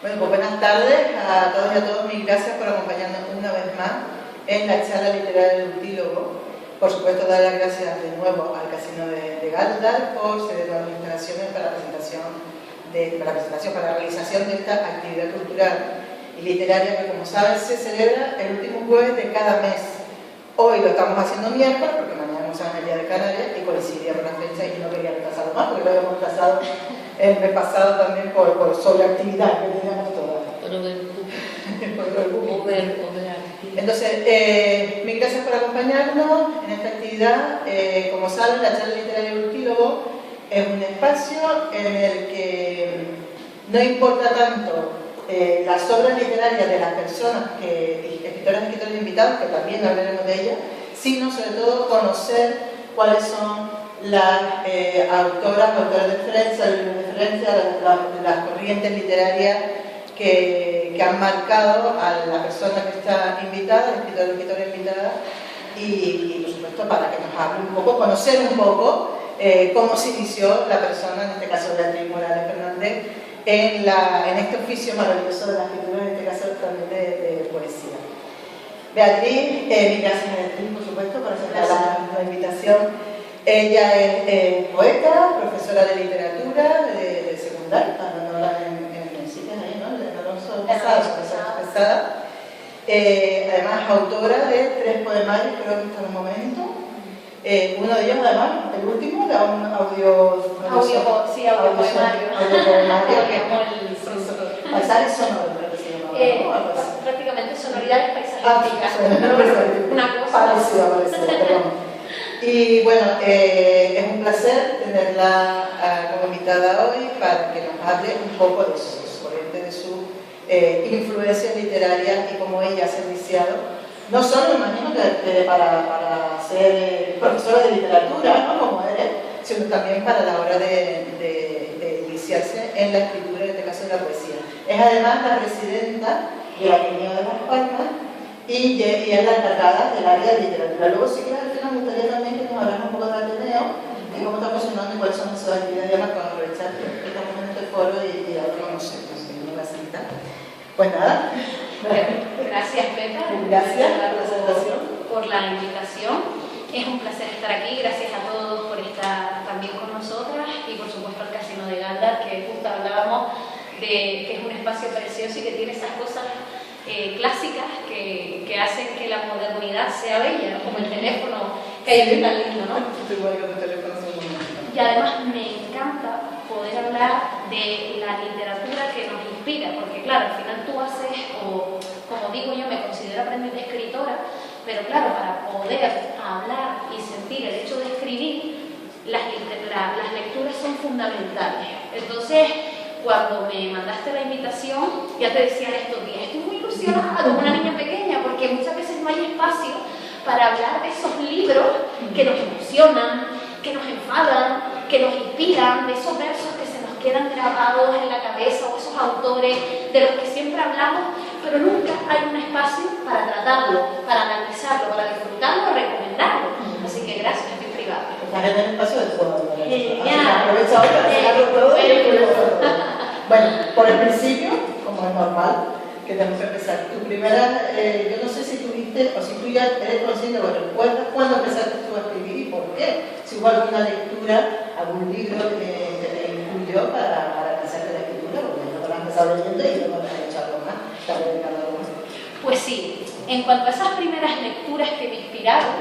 Bueno, pues buenas tardes a todos y a todas. Mil gracias por acompañarnos una vez más en la charla literaria del Utílogo. Por supuesto, dar las gracias de nuevo al Casino de Galdar por ceder las instalaciones para la realización de esta actividad cultural y literaria que, como saben, se celebra el último jueves de cada mes. Hoy lo estamos haciendo miércoles porque mañana no saben el Día de Canarias y coincidía con la fecha y no quería retrasarlo más porque lo habíamos retrasado el mes pasado también por sobreactividad que teníamos todas. Entonces, mil gracias por acompañarnos en esta actividad. Como saben, la charla literaria del Utílogo es un espacio en el que no importa tanto las obras literarias de las personas, escritoras y escritores invitados, que también hablaremos de ellas, sino sobre todo conocer cuáles son las autoras de referencia, las corrientes literarias que han marcado a la persona que está invitada, el escritor o escritora invitada, y por supuesto para que nos hable un poco, conocer un poco cómo se inició la persona, en este caso Beatriz Morales Fernández, en este oficio maravilloso de la escritura, en este caso también de poesía. Beatriz, gracias Beatriz, por supuesto, por aceptar la invitación. Ella es poeta, profesora de literatura, de secundaria, en el sitio ahí, ¿no? En Alonso Quesada. Además, autora de 3 poemarios, creo que hasta el momento. Uno de ellos, además, el último, de un audiopoemario, que es como el paisaje sonoro, creo que se llama. Prácticamente sonoridades paisajísticas. Una cosa parecida, perdón. Y bueno, es un placer tenerla como invitada hoy para que nos hable un poco de su corriente, de su influencia literaria y cómo ella ha serviciado, no solo, imagino, para ser profesora de literatura, ¿no? Como eres, sino también para la hora de iniciarse en la escritura, en este caso de la poesía. Es además la presidenta de Ateneo de Las Palmas y es la encargada del área de literatura. Luego, si quieres, al final me gustaría también que nos hablas un poco de Ateneo y cómo está funcionando y cuáles son sus actividades, además para aprovechar que estamos en este foro y ahora conocemos en la cita. Pues nada. Gracias, Pepa. Gracias por la invitación. Es un placer estar aquí. Gracias a todos por estar también con nosotras y, por supuesto, al Casino de Galdar, que justo hablábamos de que es un espacio precioso y que tiene esas cosas clásicas que hacen que la modernidad sea bella, ¿no? Como el teléfono que hay aquí tan lindo, ¿no? Y además me encanta poder hablar de la literatura que nos inspira, porque claro, al final tú haces, o como digo yo, me considero aprendiz de escritora, pero claro, para poder hablar y sentir el hecho de escribir, las lecturas son fundamentales. Entonces, cuando me mandaste la invitación, ya te decía estos días, estoy muy ilusionada como una niña pequeña, porque muchas veces no hay espacio para hablar de esos libros que nos emocionan, que nos enfadan, que nos inspiran, de esos versos que se nos quedan grabados en la cabeza, o esos autores de los que siempre hablamos, pero nunca hay un espacio para tratarlo, para analizarlo, para disfrutarlo, recomendarlo. Así que gracias, estoy privada. Estás en el espacio de todo. Genial. Aprovecha ahora para sacarlo todo. Bueno, por el principio, como es normal, que tenemos que empezar. Tu primera, yo no sé si tuviste, o si tú ya eres consciente o recuerdas cuándo empezaste tú a escribir y por qué. Si hubo alguna lectura, algún libro que te influyó para lanzarte la escritura, porque no te lo has empezado leyendo y luego te has hecho algo más, te has dedicado a algo más. Pues sí, en cuanto a esas primeras lecturas que me inspiraron,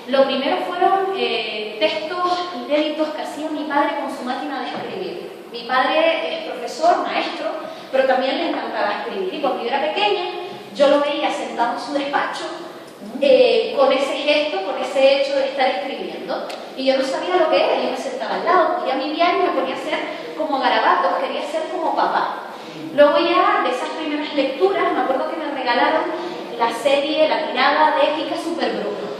lo primero fueron textos inéditos que hacía mi padre con su máquina de escribir. Mi padre es profesor, maestro, pero también le encantaba escribir. Y cuando yo era pequeña, yo lo veía sentado en su despacho, con ese gesto, con ese hecho de estar escribiendo. Y yo no sabía lo que era, yo me sentaba al lado, cogía mi diario y me ponía a hacer como garabatos, quería ser como papá. Luego ya, de esas primeras lecturas, me acuerdo que me regalaron la serie, la tirada de Kika Superbruja.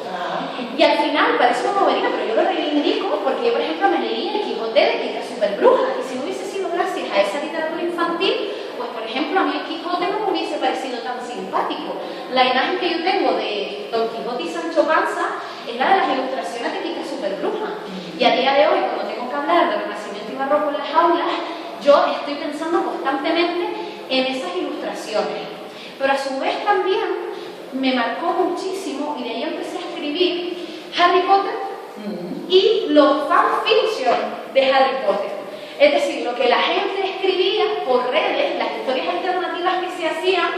Y al final, parece una bobería, pero yo lo reivindico porque yo, por ejemplo, me leí El Quijote de Kika Superbruja, y si no hubiese sido gracias a esa literatura infantil, pues, por ejemplo, a mí El Quijote no me hubiese parecido tan simpático. La imagen que yo tengo de Don Quijote y Sancho Panza es la de las ilustraciones de Kika Superbruja. Y a día de hoy, cuando tengo que hablar del Renacimiento y Barroco en las aulas, yo estoy pensando constantemente en esas ilustraciones. Pero a su vez también me marcó muchísimo, y de ahí empecé a escribir Harry Potter y los fanfiction de Harry Potter. Es decir, lo que la gente escribía por redes, las historias alternativas que se hacían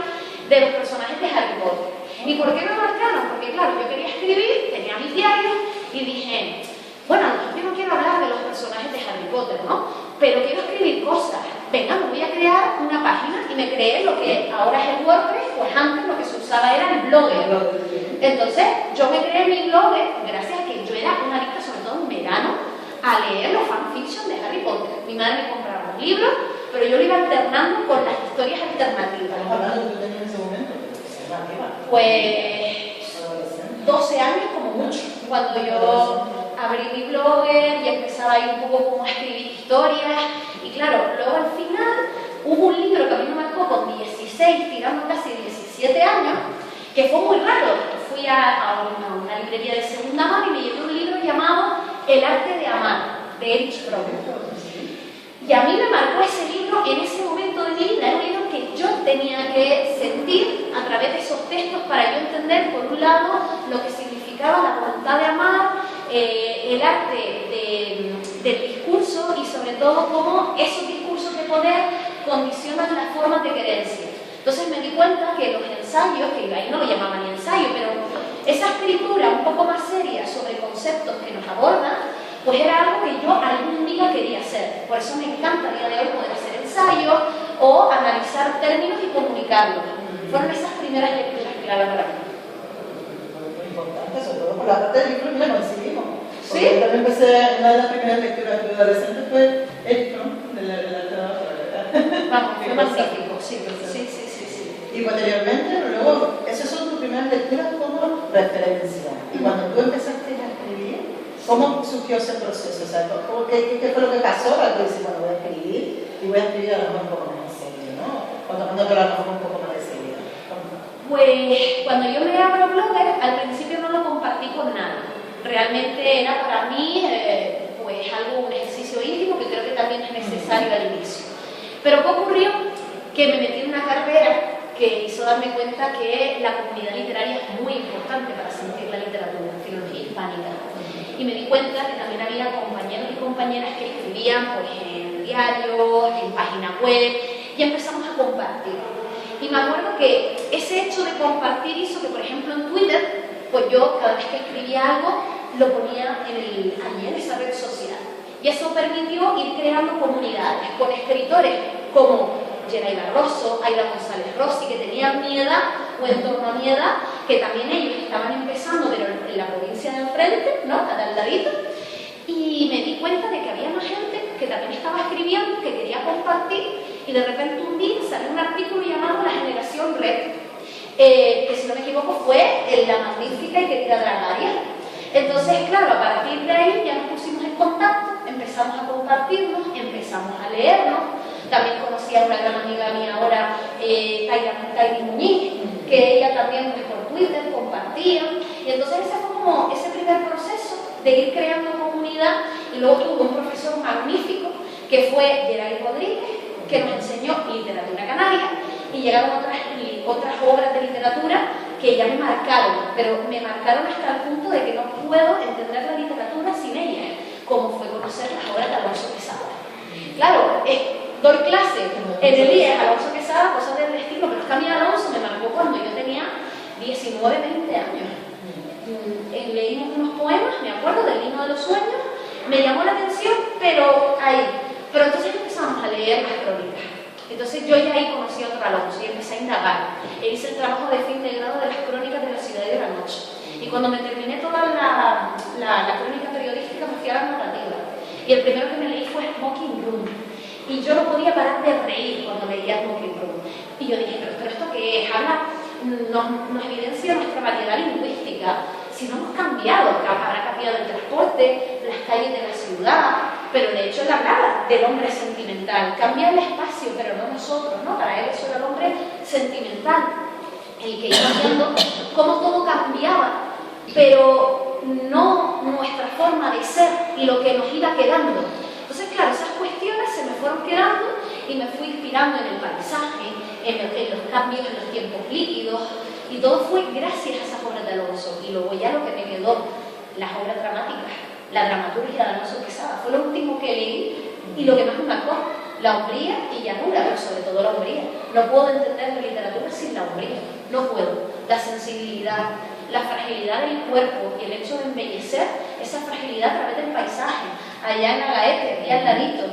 de los personajes de Harry Potter. ¿Y por qué me marcaron? Porque claro, yo quería escribir, tenía mis diarios y dije, bueno, yo no quiero hablar de los personajes de Harry Potter, ¿no? Pero quiero escribir cosas. Venga, me voy a crear una página, y me creé lo que ahora es el WordPress, pues antes lo que se usaba era el Blogger. Entonces, yo me creé mi Blogger gracias a que yo era una adicta, sobre todo en verano, a leer los fanfiction de Harry Potter. Mi madre me compraba un libro, pero yo lo iba alternando con las historias alternativas. ¿Estamos hablando de que tú tenías en ese momento? Pues 12 años como mucho, cuando yo abrí mi Blogger y empezaba ahí un poco como a escribir historias. Y claro, luego al final hubo un libro que a mí me marcó con 16, tirando casi 17 años, que fue muy raro. Fui a una librería de segunda mano y me llevé un libro llamado El arte de amar, de Erich Fromm. Y a mí me marcó ese libro en ese momento de mi vida. Era un libro que yo tenía que sentir a través de esos textos para yo entender, por un lado, lo que significaba la voluntad de amar, el arte del discurso, y sobre todo cómo esos discursos de poder condicionan las formas de querencia. Entonces me di cuenta que los ensayos, que ahí no lo llamaban ni ensayo, pero esa escritura un poco más seria sobre conceptos que nos abordan, pues era algo que yo algún día quería hacer. Por eso me encanta a día de hoy poder hacer ensayos o analizar términos y comunicarlos. Fueron esas primeras lecturas clave para mí. Muy importante, sobre todo por la parte del libro que nos decidimos. ¿Sí? Yo también empecé, una de las primeras lecturas de adolescente fue Eric Fromm, de la Vamos, fue magnífico, sí. Y posteriormente, luego, esas son tus primeras lecturas como referencia. Y cuando tú empezaste a escribir, ¿cómo surgió ese proceso? O sea, ¿qué fue lo que pasó para que dices, bueno, voy a escribir y voy a escribir a lo mejor un poco más en serio, ¿no? O tomándote a lo mejor un poco más de serio. Pues cuando yo me abro Blogger, al principio no lo compartí con nadie. Realmente era para mí pues algo, un ejercicio íntimo que creo que también es necesario al inicio. Pero ¿qué ocurrió? Que me metí en una carrera que hizo darme cuenta que la comunidad literaria es muy importante para sentir la literatura, filología hispánica. Y me di cuenta que también había compañeros y compañeras que escribían pues, en diarios, en páginas web, y empezamos a compartir. Y me acuerdo que ese hecho de compartir hizo que, por ejemplo, en Twitter, pues yo cada vez que escribía algo, lo ponía allí en esa red social. Y eso permitió ir creando comunidades con escritores como Geray Barroso, Aida González Rossi, que tenían mi edad o en torno a mi edad, que también ellos estaban empezando, pero en la provincia de enfrente, ¿no? Al ladito. Y me di cuenta de que había más gente que también estaba escribiendo, que quería compartir, y de repente un día salió un artículo llamado La Generación Red, que si no me equivoco fue la magnífica y querida Dragaria. Entonces, claro, a partir de ahí ya nos pusimos en contacto, empezamos a compartirnos, empezamos a leernos. También conocí a una gran amiga mía ahora, Tairi Muñiz, que ella también pues, por Twitter compartía. Y entonces ese fue como ese primer proceso de ir creando comunidad. Y luego tuve un profesor magnífico que fue Geray Rodríguez, que nos enseñó literatura canaria, y llegaron otras obras de literatura que ya me marcaron, pero me marcaron hasta el punto de que no puedo entender la literatura sin ella, como fue conocer las obras de Alonso Quesada. Claro, doy clase en el IES Alonso Quesada, cosas del estilo, pero es que a mí Alonso me marcó cuando yo tenía 19, 20 años. Leímos unos poemas, me acuerdo del Himno de los Sueños, me llamó la atención, pero entonces empezamos a leer las crónicas. Entonces yo ya ahí conocí a otro Alonso y empecé a indagar. Hice el trabajo de fin de grado de las crónicas de la ciudad y de la noche. Y cuando me terminé toda la crónica periodística me fui a la narrativa. Y el primero que me leí fue Smoking Room. Y yo no podía parar de reír cuando leía Smoking Room. Y yo dije, pero ¿esto qué es? Nos evidencia nuestra variedad lingüística. Si no hemos cambiado, habrá cambiado el transporte, las calles de la ciudad, pero de hecho él hablaba del hombre sentimental. Cambia el espacio, pero no nosotros, ¿no? Para él eso era el hombre sentimental, el que iba viendo cómo todo cambiaba, pero no nuestra forma de ser y lo que nos iba quedando. Entonces, claro, esas cuestiones se me fueron quedando y me fui inspirando en el paisaje, en los cambios en los tiempos líquidos, y todo fue gracias a esas obras de Alonso. Y luego ya lo que me quedó, las obras dramáticas, la dramaturgia de Alonso Quesada, fue lo último que leí y lo que más me marcó, la hombría y llanura, pero sobre todo la hombría. No puedo entender la literatura sin la hombría, no puedo. La sensibilidad, la fragilidad del cuerpo y el hecho de embellecer esa fragilidad a través del paisaje, allá en Agaete, aquí al ladito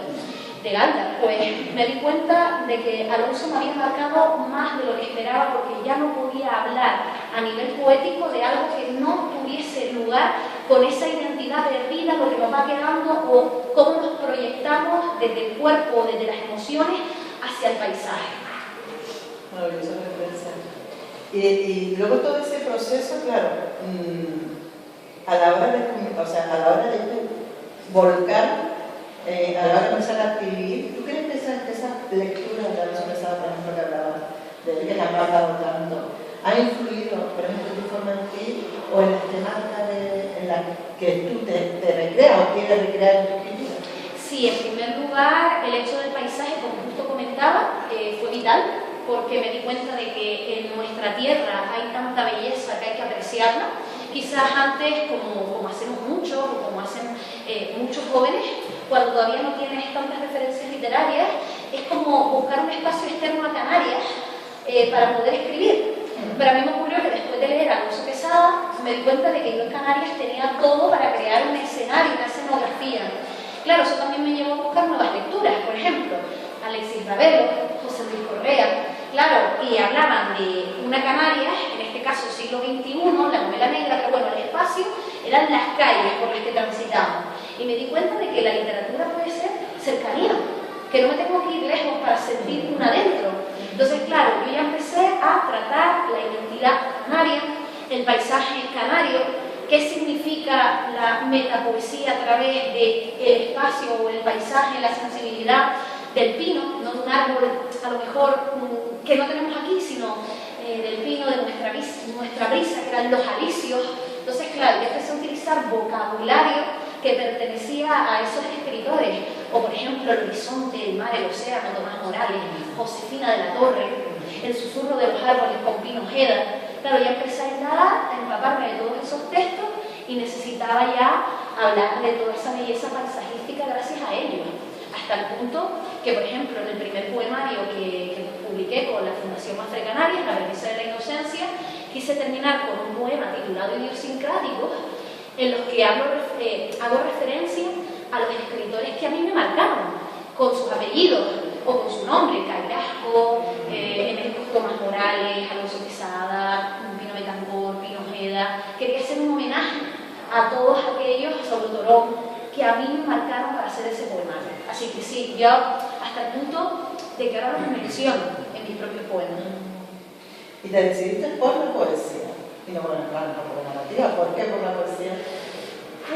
de Galdar, pues me di cuenta de que Alonso me había marcado más de lo que esperaba, porque ya no podía hablar a nivel poético de algo que no tuviese lugar con esa identidad perdida, lo que nos va quedando o cómo nos proyectamos desde el cuerpo, desde las emociones hacia el paisaje. Maravillosa referencia. Y luego todo ese proceso, claro, a la hora de volcar, a la hora de empezar a escribir, ¿tú crees que esa lectura de Alonso Quesada, por ejemplo, que hablabas, de que la has hablado tanto, ha influido, por ejemplo, tu forma en ti o en las temáticas en las que tú te recreas o quieres recrear en tu escritura? Sí, en primer lugar, el hecho del paisaje, como justo comentaba, fue vital, porque me di cuenta de que en nuestra tierra hay tanta belleza que hay que apreciarla. Quizás antes, como hacemos muchos, o como hacen muchos jóvenes, cuando todavía no tienes tantas referencias literarias, es como buscar un espacio externo a Canarias para poder escribir. Pero a mí me ocurrió que después de leer a Alonso Quesada, me di cuenta de que yo en Canarias tenía todo para crear un escenario, una escenografía. Claro, eso también me llevó a buscar nuevas lecturas, por ejemplo, Alexis Ravelo, José Luis Correa, claro, y hablaban de una Canarias, en este caso siglo XXI, la novela negra, pero bueno, el espacio eran las calles por las que transitamos. Y me di cuenta de que la literatura puede ser cercanía, que no me tengo que ir lejos para sentir una adentro. Entonces, claro, yo ya empecé a tratar la identidad canaria, el paisaje canario, qué significa la metapoesía a través del espacio o el paisaje, la sensibilidad del pino, no de un árbol a lo mejor que no tenemos aquí, sino del pino de nuestra brisa, que eran los alisios. Entonces, claro, yo empecé a utilizar vocabulario que pertenecía a esos escritores, o por ejemplo El horizonte, el mar, el océano, Tomás Morales, Josefina de la Torre, El susurro de los árboles con Pino Ojeda. Claro, ya empecé a indagar, a empaparme de todos esos textos y necesitaba ya hablar de toda esa belleza paisajística gracias a ellos. Hasta el punto que, por ejemplo, en el primer poemario que publiqué con la Fundación Mafre Canarias, La premisa de la inocencia, quise terminar con un poema titulado Idiosincráticos, en los que hago referencia a los escritores que a mí me marcaron, con sus apellidos o con su nombre: Cairasco, Emérico Tomás Morales, Alonso Quesada, Pino Betancourt, Pino Ojeda. Quería hacer un homenaje a todos aquellos, a Saulo Torón, que a mí me marcaron para hacer ese poemario. Así que sí, yo hasta el punto de que ahora los menciono en mis propios poemas. ¿Y te decidiste por la poesía? Y no por la narrativa. ¿Por qué por la poesía?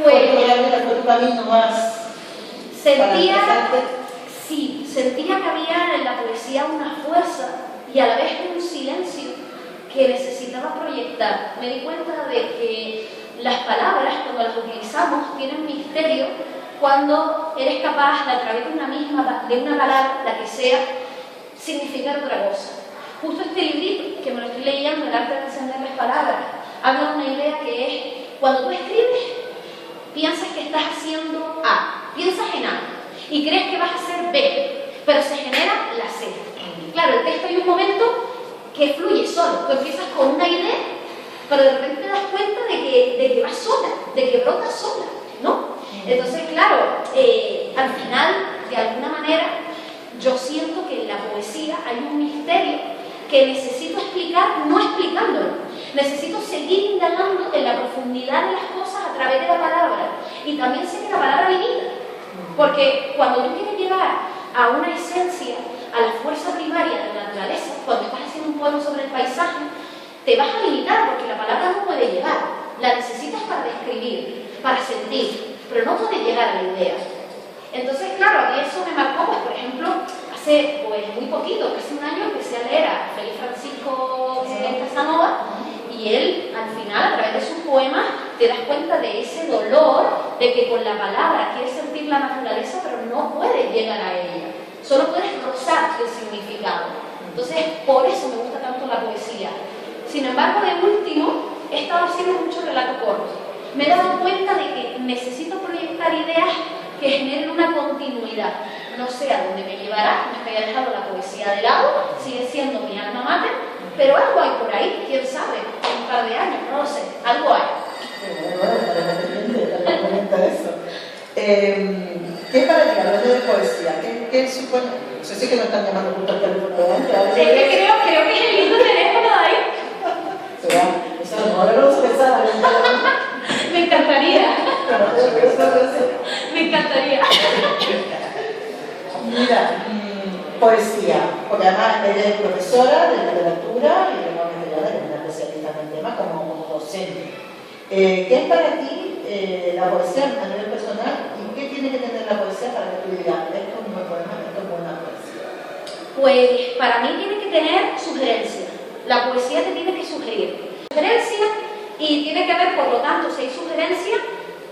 Pues fue tu camino más... Sentía que había en la poesía una fuerza y a la vez un silencio que necesitaba proyectar. Me di cuenta de que las palabras, cuando las utilizamos, tienen misterio cuando eres capaz de, a través de una palabra, la que sea, significar otra cosa. Justo este librito, que me lo estoy leyendo, El arte de encender las palabras, habla de una idea que es: cuando tú escribes, piensas que estás haciendo A, piensas en A, y crees que vas a hacer B, pero se genera la C. Claro, el texto hay un momento que fluye solo. Tú empiezas con una idea, pero de repente te das cuenta de que vas sola, de que brotas sola, ¿no? Entonces, claro, al final, de alguna manera, yo siento que en la poesía hay un misterio que necesito explicar, no explicándolo. Necesito seguir indagando en la profundidad de las cosas a través de la palabra. Y también sé que la palabra limita. Porque cuando tú quieres llegar a una esencia, a la fuerza primaria de la naturaleza, cuando estás haciendo un poema sobre el paisaje, te vas a limitar porque la palabra no puede llegar. La necesitas para describir, para sentir, pero no puede llegar a la idea. Entonces, claro, a mí eso me marcó, pues, por ejemplo, hace muy poquito, casi un año, empecé a leer a Félix Francisco Casanova, y él, al final, a través de sus poemas, te das cuenta de ese dolor de que con la palabra quieres sentir la naturaleza, pero no puedes llegar a ella. Solo puedes rozar el significado. Entonces, por eso me gusta tanto la poesía. Sin embargo, de último, he estado haciendo mucho relato corto. Me he dado cuenta de que necesito proyectar ideas que generen una continuidad. No sé a dónde me llevará, me había dejado la poesía de lado, sigue siendo mi alma mater, pero algo hay por ahí, quién sabe, en un par de años, no lo sé, algo hay. Bueno, comenta eso. ¿Qué es para ti hablar de poesía? ¿Qué supone? No sé si que nos están llamando justo al teléfono delante. Es que creo que es el lindo teléfono de ahí. Eso a lo mejor lo vamos a pensar. Me encantaría. Me encantaría. Mira, poesía, porque además ella es profesora de literatura y normalmente ya es una especialista en el tema como docente. ¿Qué es para ti la poesía a nivel personal y qué tiene que tener la poesía para que tú digas esto es un buen poema, esto es buena poesía? Pues para mí tiene que tener sugerencia. La poesía te tiene que sugerir. Sugerencia y tiene que haber, por lo tanto, si hay sugerencia,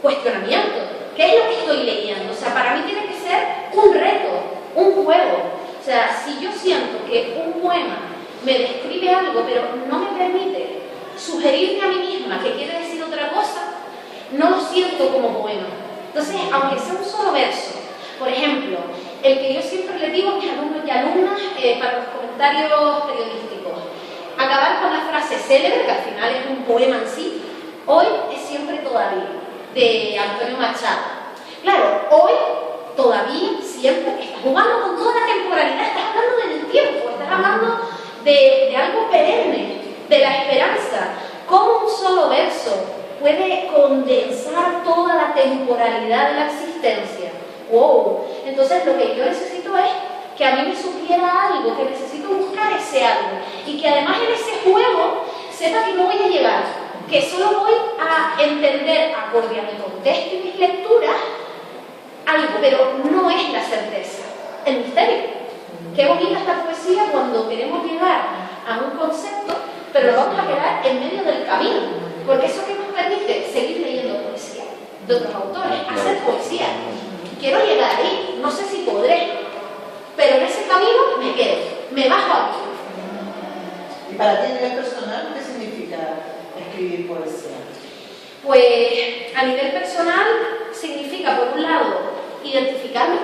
cuestionamiento. ¿Qué es lo que estoy leyendo? O sea, para mí tiene que ser un reto, un juego. O sea, si yo siento que un poema me describe algo, pero no me permite sugerirme a mí misma que quiere decir otra cosa, no lo siento como poema. Entonces, aunque sea un solo verso, por ejemplo, el que yo siempre le digo a mis alumnos y alumnas para los comentarios periodísticos, acabar con la frase célebre, que al final es un poema en sí, hoy es siempre todavía, de Antonio Machado. Claro, hoy, todavía, siempre, estás jugando con toda la temporalidad, estás hablando del tiempo, estás hablando de algo perenne, de la esperanza. ¿Cómo un solo verso puede condensar toda la temporalidad de la existencia? ¡Wow! Entonces lo que yo necesito es que a mí me sugiera algo, que necesito buscar ese algo y que además en ese juego sepa que no voy a llegar, que solo voy a entender acorde a mi contexto y mis lecturas algo, pero no es la certeza, el misterio. Qué bonita es la poesía cuando queremos llegar a un concepto, pero lo vamos a quedar en medio del camino, porque eso que nos permite seguir leyendo poesía de otros autores, hacer poesía. Quiero llegar ahí, no sé si podré, pero en ese camino me quedo, me bajo aquí. ¿Y para ti a nivel personal qué significa escribir poesía? Pues a nivel personal significa, por un lado, identificarme,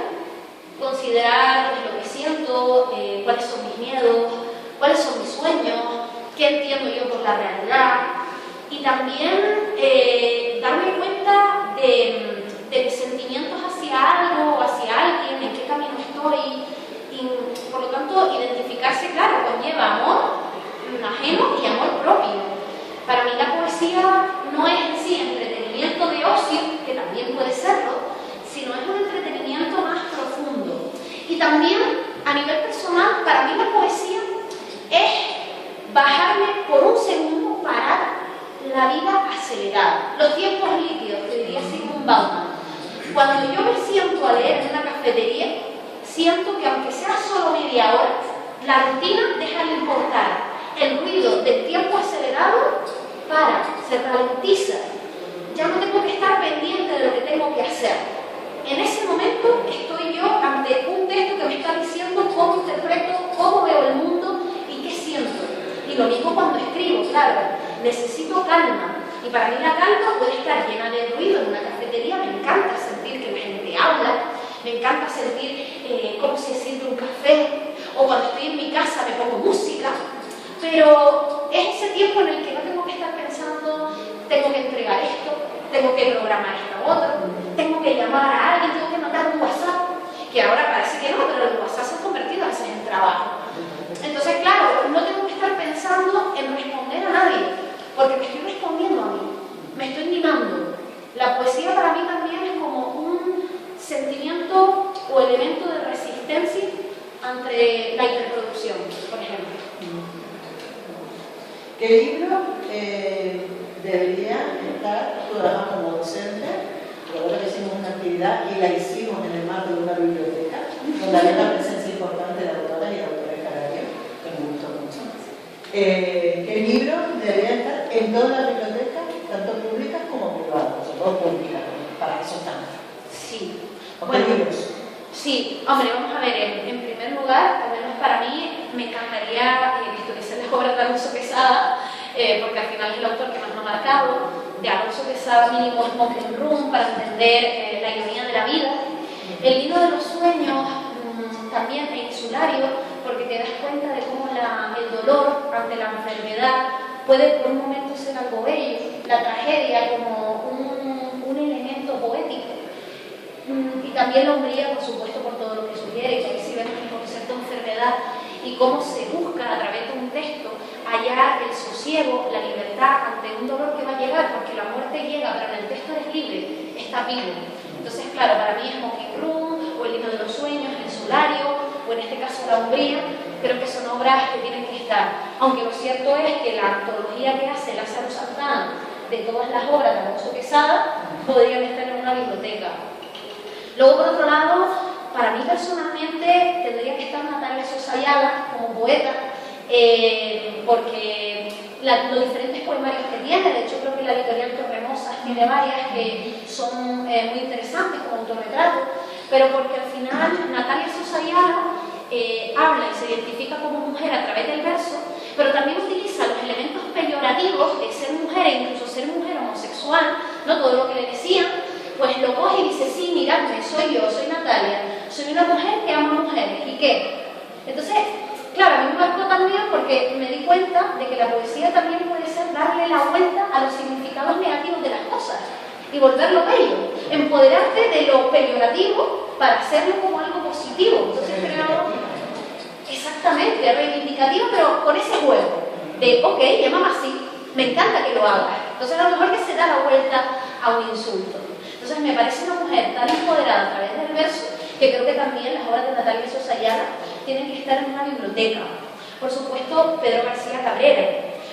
considerar lo que siento, cuáles son mis miedos, cuáles son mis sueños, qué entiendo yo por la realidad, y también darme cuenta de mis sentimientos hacia algo o hacia alguien, en qué camino estoy, y por lo tanto identificarse, claro, conlleva amor ajeno y amor propio. Para mí la poesía no es en sí entretenimiento de ocio, que también puede serlo, sino es un entretenimiento más profundo. Y también, a nivel personal, para mí la poesía es bajarme por un segundo, parar la vida acelerada, los tiempos líquidos, que diría Zygmunt Bauman. Cuando yo me siento a leer en una cafetería, siento que aunque sea solo media hora, la rutina deja de importar. El ruido del tiempo acelerado se ralentiza. Ya no tengo que estar pendiente de lo que tengo que hacer. En ese momento estoy yo ante un texto que me está diciendo cómo interpreto, cómo veo el mundo y qué siento. Y lo mismo cuando escribo, claro, necesito calma. Y para mí la calma puede estar llena de ruido en una cafetería. Me encanta sentir que la gente habla, me encanta sentir cómo se siente un café, o cuando estoy en mi casa me pongo música. Pero es ese tiempo en el que no tengo que estar pensando, tengo que entregar esto, tengo que programar esto otro, tengo que llamar a alguien, tengo que mandar un WhatsApp, que ahora parece que no, pero el WhatsApp se ha convertido a veces en trabajo. Entonces, claro, no tengo que estar pensando en responder a nadie, porque me estoy respondiendo a mí, me estoy mimando. La poesía para mí también es como un sentimiento o elemento de resistencia ante la hiperproducción, por ejemplo. ¿Qué libro debería estar trabajando como docente? Recuerdo que hicimos una actividad y la hicimos en el marco de una biblioteca, donde había una presencia importante de autoras y autores canarios, que me gustó mucho. ¿Qué libro debería estar en todas las bibliotecas, tanto públicas como privadas? Sobre todo públicas, para eso están. Sí. ¿Qué libros? Sí, hombre, vamos a ver, en primer lugar, al menos para mí, me encantaría que estuviesen las obras de Alonso Quesada, porque al final es el autor que más me ha marcado. De Alonso Quesada mínimo Smoking Room para entender la ironía de la vida. El libro de los sueños también es insulario, porque te das cuenta de cómo el dolor ante la enfermedad puede por un momento ser algo bello, la tragedia como un elemento poético, y también la hombría, por supuesto, por todo lo que sugiere, y ahí sí vemos el concepto de enfermedad y cómo se busca a través de un texto hallar el sosiego, la libertad ante un dolor que va a llegar, porque la muerte llega, pero en el texto eres libre, está vivo. Entonces, claro, para mí Smoking Room, o El libro de los sueños, El insulario, o en este caso La umbría, creo que son obras que tienen que estar. Aunque lo cierto es que la antología que hace Lázaro Santana de todas las obras de Alonso Quesada podrían estar en una biblioteca. Luego, por otro lado, para mí personalmente tendría que estar Natalia Sosa Ayala como poeta, porque los diferentes poemarios que tiene, de hecho creo que la editorial Torremosas tiene varias que son muy interesantes como autorretrato, pero porque al final Natalia Sosa Ayala habla y se identifica como mujer a través del verso, pero también utiliza los elementos peyorativos de ser mujer e incluso ser mujer homosexual, ¿no? Todo lo que le decían, pues lo coge y dice, sí, miradme, soy yo, soy Natalia, soy una mujer que ama mujeres, ¿y qué? Entonces, claro, a mí me marcó también porque me di cuenta de que la poesía también puede ser darle la vuelta a los significados negativos de las cosas y volverlo bello, empoderarte de lo peyorativo para hacerlo como algo positivo. Entonces creo, exactamente, reivindicativo, pero con ese juego de, ok, llámame así, me encanta que lo hagas. Entonces a lo mejor que se da la vuelta a un insulto. Entonces me parece una mujer tan empoderada a través del verso que creo que también las obras de Natalia Sosa Ayala tienen que estar en una biblioteca. Por supuesto, Pedro García Cabrera,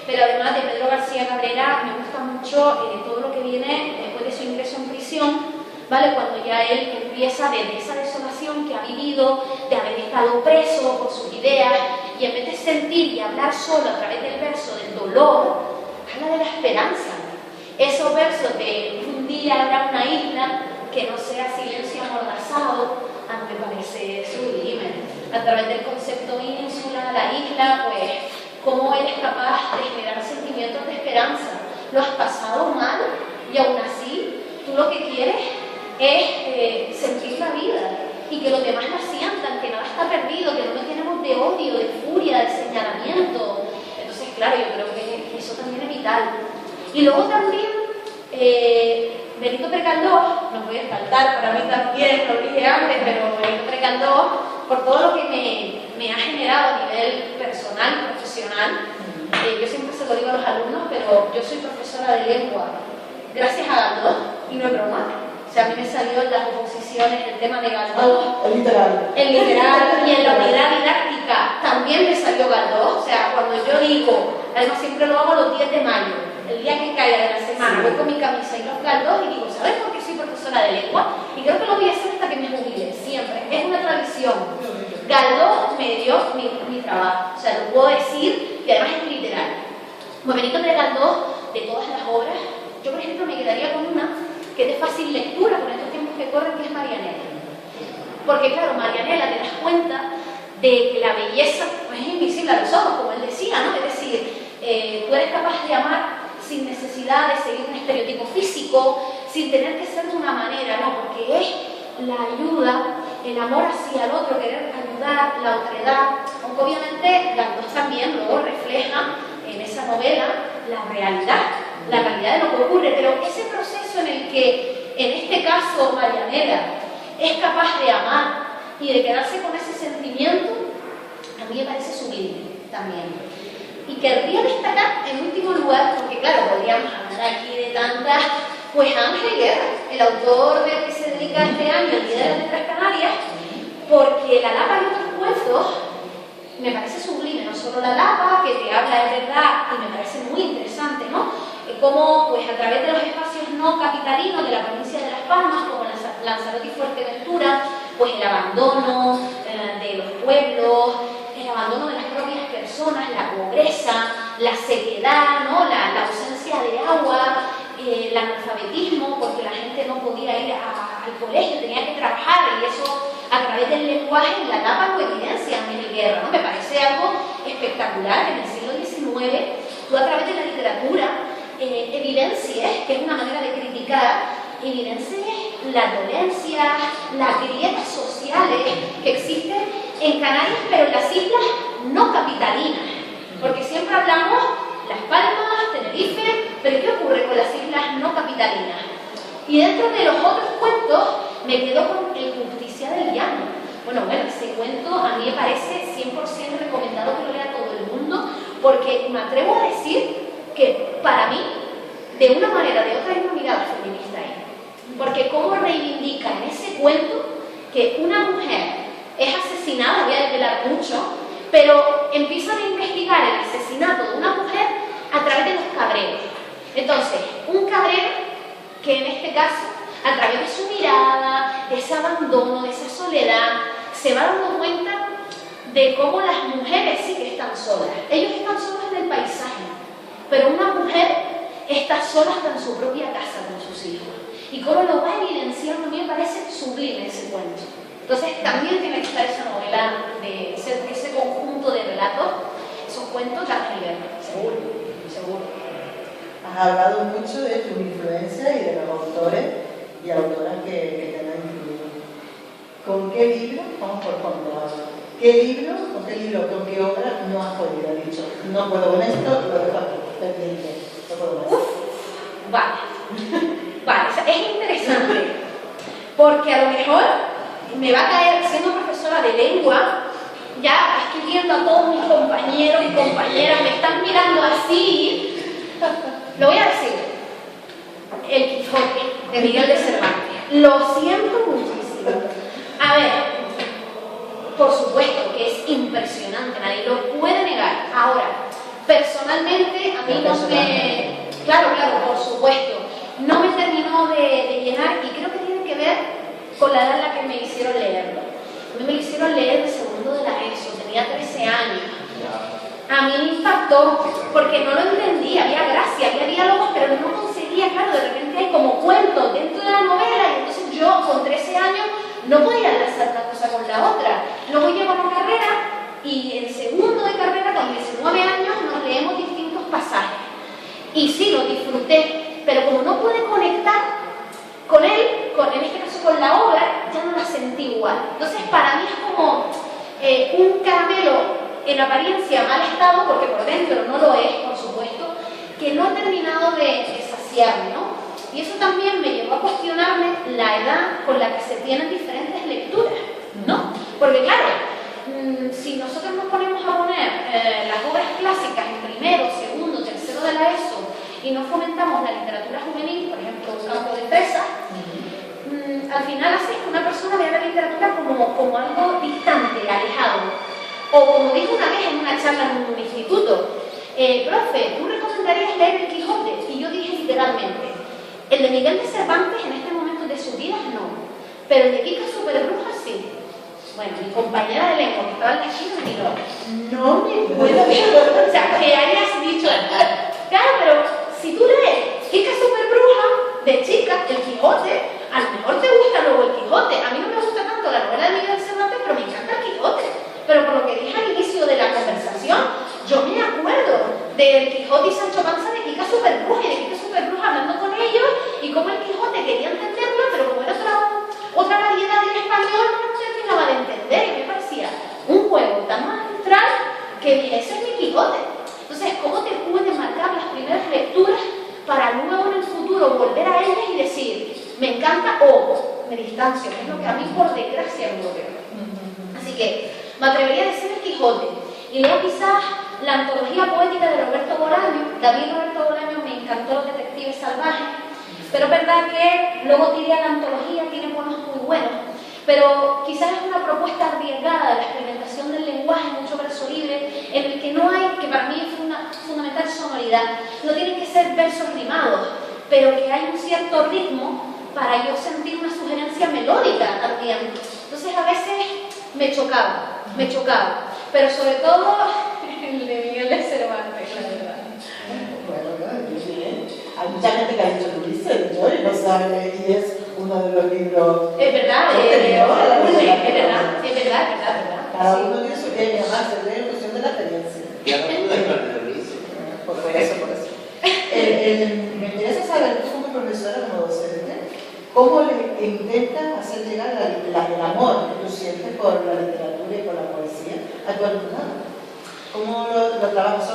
pero además de Pedro García Cabrera me gusta mucho todo lo que viene después de su ingreso en prisión, ¿vale? Cuando ya él empieza desde esa desolación que ha vivido, de haber estado preso por sus ideas, y en vez de sentir y hablar solo a través del verso del dolor, habla de la esperanza. Esos versos de un día habrá una isla que no sea silencio amordazado, a mí me parece sublime. A través del concepto ínsula, la isla, pues, cómo eres capaz de generar sentimientos de esperanza. Lo has pasado mal y aún así tú lo que quieres es sentir la vida y que los demás la sientan, que nada está perdido, que no nos llenemos de odio, de furia, de señalamiento. Entonces, claro, yo creo que eso también es vital. Y luego también Benito Precaldós, no voy a faltar, para mí también, lo dije antes, pero Benito Precaldós, por todo lo que me ha generado a nivel personal y profesional, yo siempre se lo digo a los alumnos, pero yo soy profesora de lengua gracias a Galdós, y no es broma. O sea, a mí me salió en las oposiciones el tema de Galdós, el literal, y en la unidad didáctica también me salió Galdós. O sea, cuando yo digo, además siempre lo hago los 10 de mayo, el día que caiga de la semana, voy con mi camisa y los Galdós y digo, ¿sabes por qué soy profesora de lengua? Y creo que lo voy a hacer hasta que me jubile, siempre. Es una tradición. Galdós me dio mi trabajo, o sea, lo puedo decir, y además es literal. Pues Benito Precaldós, de todas las obras, yo por ejemplo me quedaría con una que es de fácil lectura con estos tiempos que corren, que es Marianela. Porque claro, Marianela, te das cuenta de que la belleza pues, es invisible a los ojos, como él decía, ¿no? Es decir, tú eres capaz de amar sin necesidad de seguir un estereotipo físico, sin tener que ser de una manera, ¿no? Porque es la ayuda, el amor hacia el otro, querer ayudar, la otredad, aunque obviamente Galdós también luego refleja en esa novela la realidad de lo que ocurre, pero ese proceso en el que, en este caso, Marianela es capaz de amar y de quedarse con ese sentimiento, a mí me parece sublime también. Y querría destacar en último lugar, porque claro, podríamos hablar aquí de tantas, pues Ángel Guerra, el autor del que se dedica este año, el Día de las Letras Canarias, porque La Lapa y otros cuentos me parece sublime, no solo La Lapa, que te habla de verdad, y me parece muy interesante, ¿no? Cómo, pues a través de los espacios no capitalinos de la provincia de Las Palmas, como Lanzarote y Fuerteventura, pues el abandono de los pueblos, el abandono de las propias personas, la pobreza, la sequedad, ¿no? la ausencia de agua, el analfabetismo, porque la gente no podía ir al colegio, tenía que trabajar, y eso a través del lenguaje y la tapa lo evidencia Miguel Guerra, ¿no? Me parece algo espectacular. En el siglo XIX, tú a través de la literatura evidencias, que es una manera de criticar, evidencias las dolencias, las grietas sociales que existen en Canarias, pero en las islas no capitalinas, porque siempre hablamos Las Palmas, Tenerife, pero ¿qué ocurre con las islas no capitalinas? Y dentro de los otros cuentos me quedo con El Justicia del Llano. Bueno, ese cuento a mí me parece 100% recomendado que lo lea todo el mundo, porque me atrevo a decir que para mí, de una manera o de otra, hay una mirada feminista ahí. Porque cómo reivindica en ese cuento que una mujer es asesinada, voy a desvelar mucho, pero empiezan a investigar el asesinato de una mujer a través de los cabreros. Entonces, un cabrero que en este caso, a través de su mirada, de ese abandono, de esa soledad, se va dando cuenta de cómo las mujeres sí que están solas. Ellos están solos en el paisaje, pero una mujer está sola hasta en su propia casa con sus hijos. Y cómo lo va evidenciando, a mí me parece sublime ese cuento. Entonces también tiene que estar esa novela, de ese conjunto de relatos, esos cuentos de Ángel Guerra, seguro, seguro. Has hablado mucho de tu influencia y de los autores y autoras que te han influido. ¿Con qué libro? Vamos por contar. ¿Qué libro, con qué obra no has podido? Has dicho, no puedo con esto, lo dejo aquí, pendiente, no puedo más. Vale, es interesante, porque a lo mejor me va a caer, siendo profesora de lengua, ya estoy viendo a todos mis compañeros y compañeras, me están mirando así, lo voy a decir, El Quijote, de Miguel de Cervantes. Lo siento muchísimo. A ver, por supuesto que es impresionante, nadie lo puede negar. Ahora, personalmente, a mí no me... Claro, por supuesto. No me terminó de llenar y creo que tiene que ver con la edad en la que me hicieron leerlo. A mí me lo hicieron leer de segundo de la ESO, tenía 13 años. A mí me impactó porque no lo entendía, había gracia, había diálogos, pero no conseguía, claro, de repente hay como cuentos dentro de la novela y entonces yo con 13 años no podía enlazar una cosa con la otra. Luego llego a una carrera y en segundo de carrera, con 19 años, nos leemos distintos pasajes. Y sí, lo disfruté, pero como no pude conectar con él, en este caso con la obra, ya no la sentí igual. Entonces para mí es como un caramelo en apariencia mal estado, porque por dentro no lo es, por supuesto, que no he terminado de saciarme, ¿no? Y eso también me llevó a cuestionarme la edad con la que se tienen diferentes lecturas, ¿no? Porque claro, si nosotros nos ponemos a poner las obras clásicas en primero, segundo, tercero de la ESO y no fomentamos la literatura juvenil, por ejemplo, Campo de Fresa, al final hace que una persona vea la literatura como algo distante, alejado. O como dijo una vez en una charla en un instituto, profe, ¿tú recomendarías leer El Quijote? Y yo dije literalmente, el de Miguel de Cervantes en este momento de su vida no, pero el de Kika Superbruja sí. Bueno, mi compañera de lengua que estaba en la esquina me dijo, no me puedo ver. O sea, que hayas dicho, claro, pero si tú lees Kika Superbruja de chica, El Quijote, a lo mejor te gusta luego El Quijote. A mí no me gusta tanto la novela de Miguel de Cervantes, pero me encanta El Quijote. Pero por lo que dije al inicio de la conversación, yo me acuerdo del Quijote y Sancho Panza de Kika Superbruja y de Kika Superbruja hablando con ellos y cómo el Quijote quería entenderlo, pero como era otra variedad del español, no se terminaba de entender y me parecía un juego tan magistral que mira, ese es mi Quijote. Entonces, ¿cómo te pueden marcar las primeras lecturas para luego en el futuro volver a ellas y decir, me encanta o me distancio, que es lo que a mí por desgracia no lo veo? Así que me atrevería a decir El Quijote. Y luego quizás la antología poética de Roberto Bolaño. David Roberto Bolaño me encantó Los Detectives Salvajes, pero es verdad que luego tiré a la antología, tiene poemas muy buenos, pero quizás es una propuesta arriesgada de la experimentación del lenguaje, mucho verso libre, en el que no hay, que para mí es una fundamental sonoridad, no tienen que ser versos rimados, pero que hay un cierto ritmo para yo sentir una sugerencia melódica también. Entonces a veces me chocaba, pero sobre todo el de Miguel de Cervantes, la verdad. Bueno, bien. Hay mucha gente que ha dicho Ulises, yo y no sabe, y es uno de los libros. Es verdad, es verdad. mitad, ¿verdad? Cada uno tiene su y además se ve en función de la experiencia. Y ahora tú das con el servicio. Por eso. Me interesa saber, tú como profesora, como docente, ¿cómo le intentas hacer llegar el amor que tú sientes por la literatura y por la poesía a tu alumnado? ¿Cómo lo trabajas?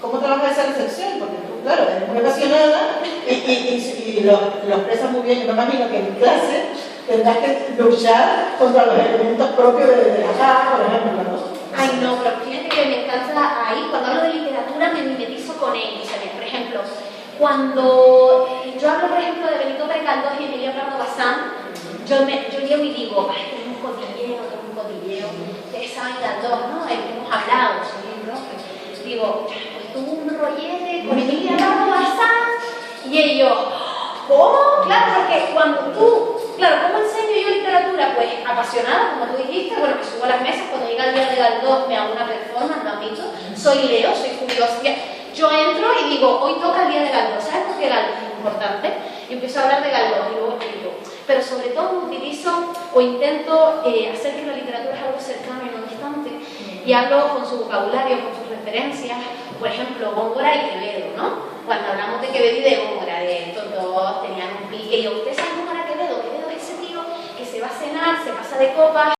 ¿Cómo trabajas esa recepción? Porque tú, claro, eres muy apasionada y lo expresas muy bien. Yo me imagino que en clase tendrás que luchar contra los elementos propios de acá, por ejemplo, ¿no? Ay, no, pero fíjate que me encanta ahí, cuando hablo de literatura me mimetizo con ellos. Por ejemplo, cuando yo hablo, por ejemplo, de Benito Pérez Galdós y Emilio Pardo Bazán, yo llego y digo, ay, tengo un cotilleo, ustedes saben Galdós, ¿no? Del que hemos hablado, su libro. Digo, pues tuvo un rollete con Emilio Pardo Bazán, y ellos, ¿cómo? Claro, porque cuando tú, claro, ¿cómo enseño yo literatura? Pues apasionada, como tú dijiste, bueno, me subo a las mesas, cuando llega el día de Galdós me hago una performance, lo admito, soy Leo, soy curiosa. Yo entro y digo, hoy toca el día de Galdós, ¿sabes por qué Galdós es importante? Y empiezo a hablar de Galdós y luego explico. Pero sobre todo utilizo o intento hacer que la literatura es algo cercano y no distante. Y hablo con su vocabulario, con sus referencias, por ejemplo, Góngora y Quevedo, ¿no? Cuando hablamos de Quevedo y de Góngora, de estos dos tenían un pique, y usted sabe Góngora Quevedo es ese tío que se va a cenar, se pasa de copas,